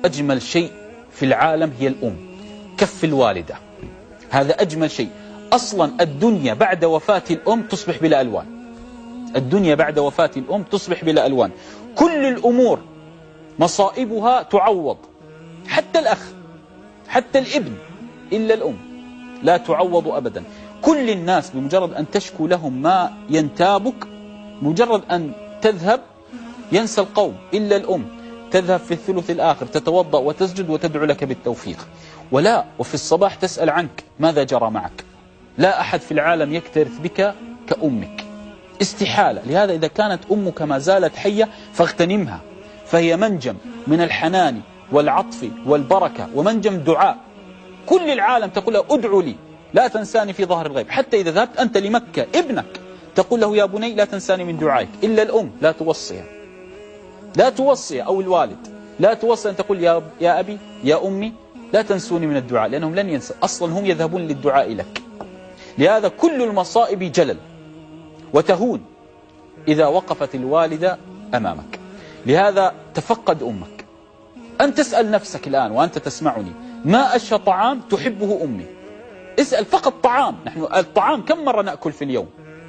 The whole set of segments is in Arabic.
أجمل شيء في العالم هي الأم، كف الوالدة، هذا أجمل شيء. أصلا الدنيا بعد وفاة الأم تصبح بلا ألوان، الدنيا بعد وفاة الأم تصبح بلا ألوان. كل الأمور مصائبها تعوض، حتى الأخ حتى الابن، إلا الأم لا تعوض أبدا. كل الناس بمجرد أن تشكو لهم ما ينتابك، مجرد أن تذهب ينسى القوم، إلا الأم تذهب في الثلث الآخر تتوضأ وتسجد وتدعو لك بالتوفيق، وفي الصباح تسأل عنك ماذا جرى معك. لا أحد في العالم يكترث بك كأمك، استحالة. لهذا إذا كانت أمك ما زالت حية فاغتنمها، فهي منجم من الحنان والعطف والبركة ومنجم دعاء. كل العالم تقول له ادعو لي لا تنساني في ظهر الغيب. حتى إذا ذهبت أنت لمكة ابنك تقول له يا بني لا تنساني من دعائك. إلا الأم لا توصيها، لا توصي، أو الوالد لا توصي أن تقول يا أبي يا أمي لا تنسوني من الدعاء، لأنهم لن ينسوا، أصلا هم يذهبون للدعاء لك. لهذا كل المصائب جلل وتهون إذا وقفت الوالدة أمامك. لهذا تفقد أمك. أن تسأل نفسك الآن وأنت تسمعني، ما أشهى طعام تحبه أمي؟ اسأل فقط طعام. نحن الطعام كم مرة نأكل في اليوم؟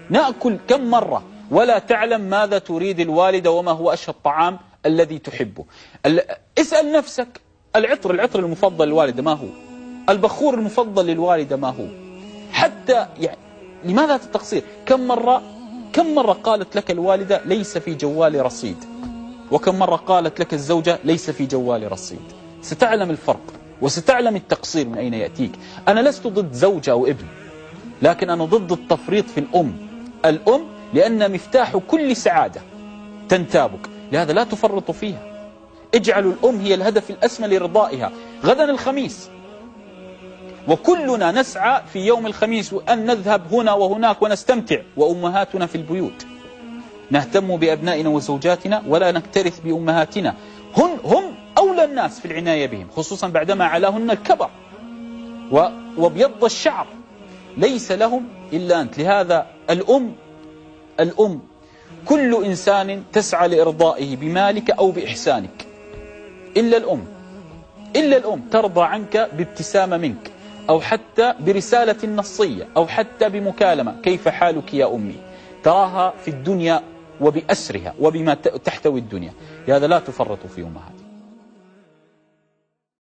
نأكل كم مرة ولا تعلم ماذا تريد الوالدة وما هو أشهى الطعام الذي تحبه. اسأل نفسك العطر المفضل للوالدة ما هو؟ البخور المفضل للوالدة ما هو؟ حتى يعني لماذا التقصير؟ كم مرة قالت لك الوالدة ليس في جوالي رصيد، وكم مرة قالت لك الزوجة ليس في جوالي رصيد. ستعلم الفرق وستعلم التقصير من أين يأتيك. أنا لست ضد زوجة أو ابن، لكن أنا ضد التفريط في الأم. الأم لأن مفتاح كل سعادة تنتابك، لهذا لا تفرطوا فيها. اجعلوا الأم هي الهدف الأسمى لرضائها. غدا الخميس وكلنا نسعى في يوم الخميس أن نذهب هنا وهناك ونستمتع، وأمهاتنا في البيوت. نهتم بأبنائنا وزوجاتنا ولا نكترث بأمهاتنا. هم أولى الناس في العناية بهم، خصوصا بعدما علاهن الكبر وبيض الشعر، ليس لهم إلا أنت. لهذا الأم كل إنسان تسعى لإرضائه بمالك أو بإحسانك، إلا الأم ترضى عنك بابتسامة منك، أو حتى برسالة نصية، أو حتى بمكالمة كيف حالك يا أمي. تراها في الدنيا وبأسرها وبما تحتوي الدنيا. لهذا لا تفرطوا في أمهاتكم.